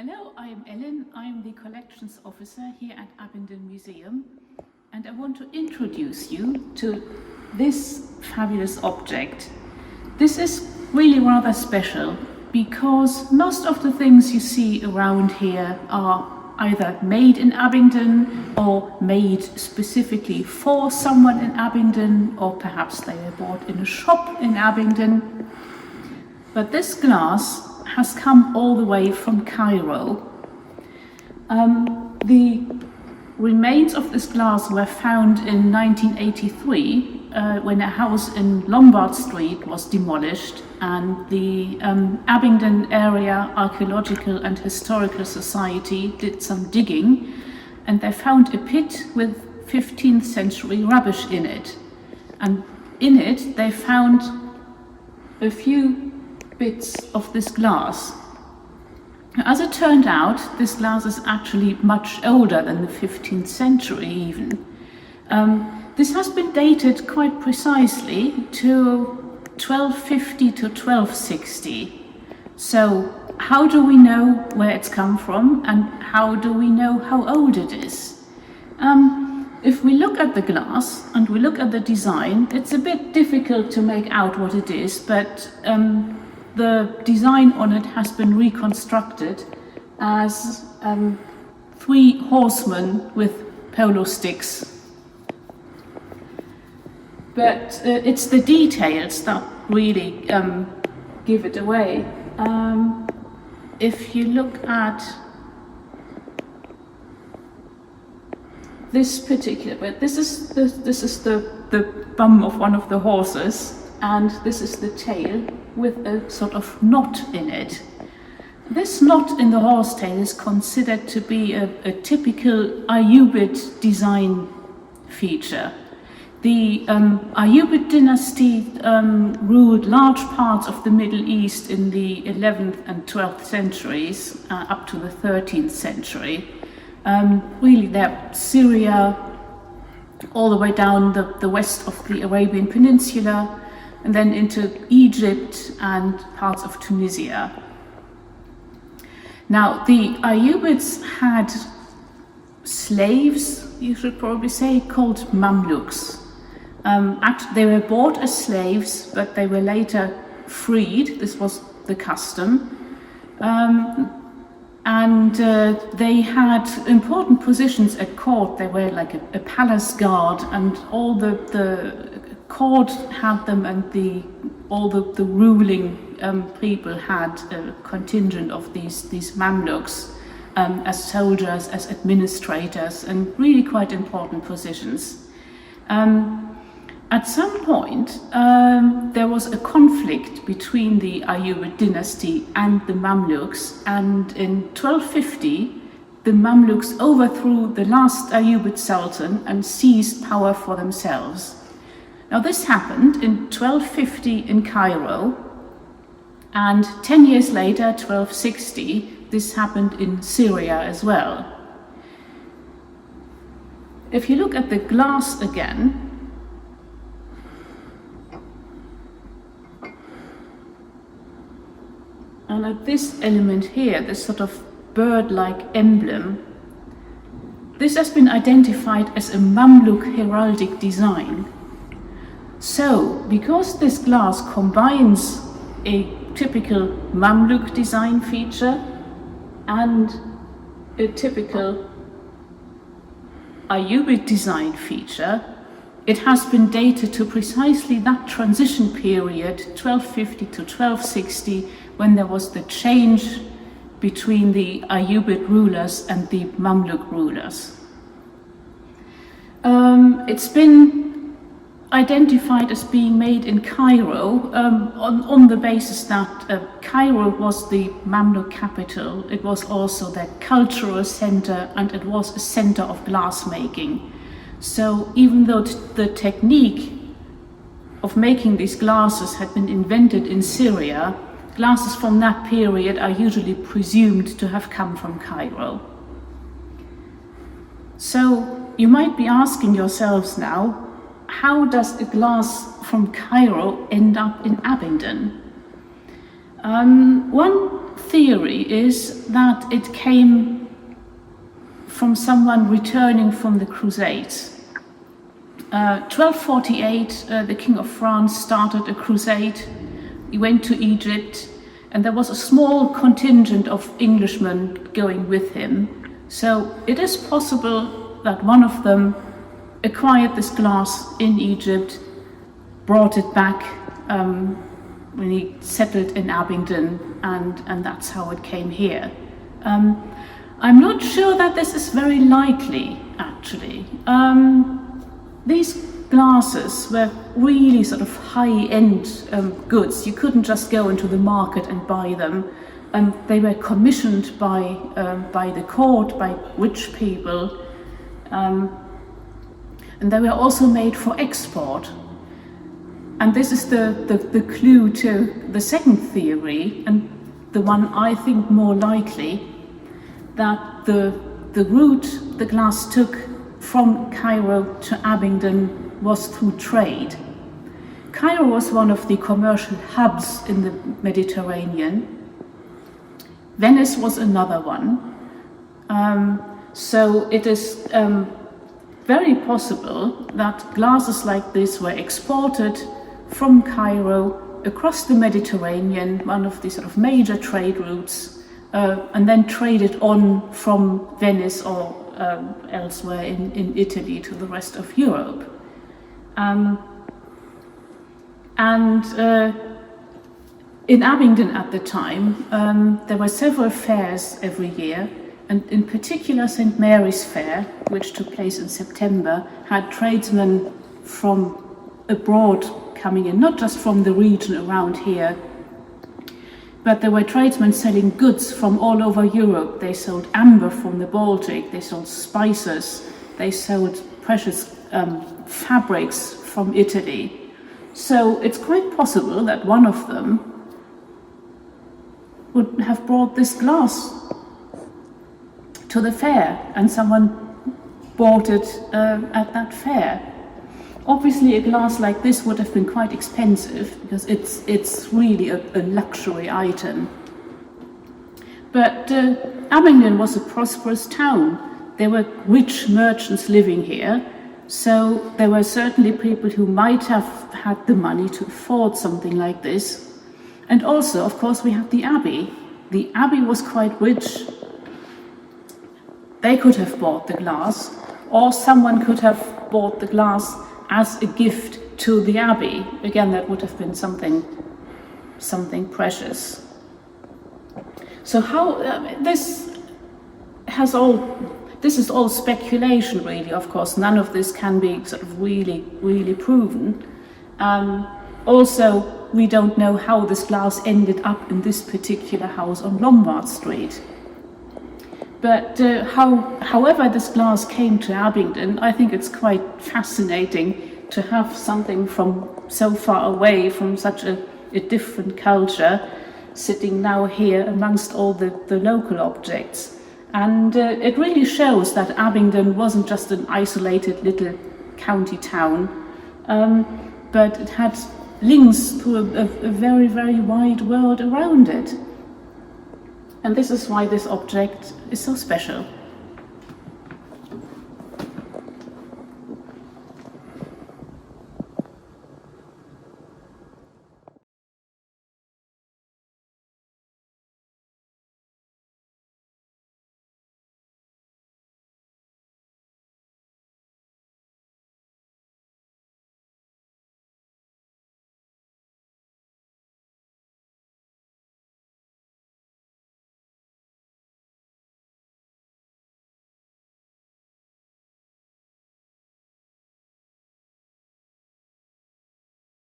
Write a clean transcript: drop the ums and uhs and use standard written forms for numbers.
Hello, I'm Elin. I'm the collections officer here at Abingdon Museum, and I want to introduce you to this fabulous object. This is really rather special because most of the things you see around here are either made in Abingdon or made specifically for someone in Abingdon, or perhaps they were bought in a shop in Abingdon. But this glass has come all the way from Cairo. The remains of this glass were found in 1983 when a house in Lombard Street was demolished, and the Abingdon Area Archaeological and Historical Society did some digging, and they found a pit with 15th century rubbish in it. And in it they found a few bits of this glass. As it turned out, this glass is actually much older than the 15th century even. This has been dated quite precisely to 1250 to 1260. So how do we know where it's come from, and how do we know how old it is? If we look at the glass and we look at the design, it's a bit difficult to make out what it is, but the design on it has been reconstructed as 3 horsemen with polo sticks. But it's the details that really give it away. If you look at this particular bit, this is the bum of one of the horses, and this is the tail with a sort of knot in it. This knot in the horsetail is considered to be a typical Ayyubid design feature. The Ayyubid dynasty ruled large parts of the Middle East in the 11th and 12th centuries, up to the 13th century. Really, they're Syria, all the way down the west of the Arabian Peninsula, and then into Egypt and parts of Tunisia. Now, the Ayyubids had slaves, you should probably say, called Mamluks. They were bought as slaves, but they were later freed. This was the custom. And they had important positions at court. They were like a palace guard, and all the court had them, and all the ruling people had a contingent of these Mamluks as soldiers, as administrators, and really quite important positions. At some point, there was a conflict between the Ayyubid dynasty and the Mamluks, and in 1250, the Mamluks overthrew the last Ayyubid sultan and seized power for themselves. Now, this happened in 1250 in Cairo, and 10 years later, 1260, this happened in Syria as well. If you look at the glass again, and at this element here, this sort of bird-like emblem, this has been identified as a Mamluk heraldic design. So, because this glass combines a typical Mamluk design feature and a typical Ayyubid design feature, it has been dated to precisely that transition period, 1250 to 1260, when there was the change between the Ayyubid rulers and the Mamluk rulers. It's been identified as being made in Cairo on the basis that Cairo was the Mamluk capital. It was also their cultural center, and it was a center of glassmaking. So even though the technique of making these glasses had been invented in Syria, glasses from that period are usually presumed to have come from Cairo. So you might be asking yourselves now, how does a glass from Cairo end up in Abingdon? One theory is that it came from someone returning from the Crusades. 1248, the King of France started a crusade. He went to Egypt, and there was a small contingent of Englishmen going with him. So it is possible that one of them acquired this glass in Egypt, brought it back when he settled in Abingdon, and that's how it came here. I'm not sure that this is very likely, actually. These glasses were really sort of high-end goods. You couldn't just go into the market and buy them. They were commissioned by the court, by rich people, and they were also made for export. And this is the clue to the second theory, and the one I think more likely, that the route the glass took from Cairo to Abingdon was through trade. Cairo was one of the commercial hubs in the Mediterranean. Venice was another one. So it is very possible that glasses like this were exported from Cairo across the Mediterranean, one of the sort of major trade routes, and then traded on from Venice or elsewhere in Italy to the rest of Europe. In Abingdon at the time, there were several fairs every year, and in particular St. Mary's Fair, which took place in September, had tradesmen from abroad coming in, not just from the region around here, but there were tradesmen selling goods from all over Europe. They sold amber from the Baltic, they sold spices, they sold precious fabrics from Italy. So it's quite possible that one of them would have brought this glass to the fair, and someone bought it at that fair. Obviously, a glass like this would have been quite expensive because it's really a luxury item. But Abingdon was a prosperous town. There were rich merchants living here, so there were certainly people who might have had the money to afford something like this. And also, of course, we had the Abbey. The Abbey was quite rich. They could have bought the glass, or someone could have bought the glass as a gift to the Abbey. Again, that would have been something precious. So how this is all speculation, really. Of course, none of this can be sort of really proven. Also, we don't know how this glass ended up in this particular house on Lombard Street. But however this glass came to Abingdon, I think it's quite fascinating to have something from so far away, from such a different culture, sitting now here amongst all the local objects. And it really shows that Abingdon wasn't just an isolated little county town, but it had links to a very, very wide world around it. And this is why this object is so special.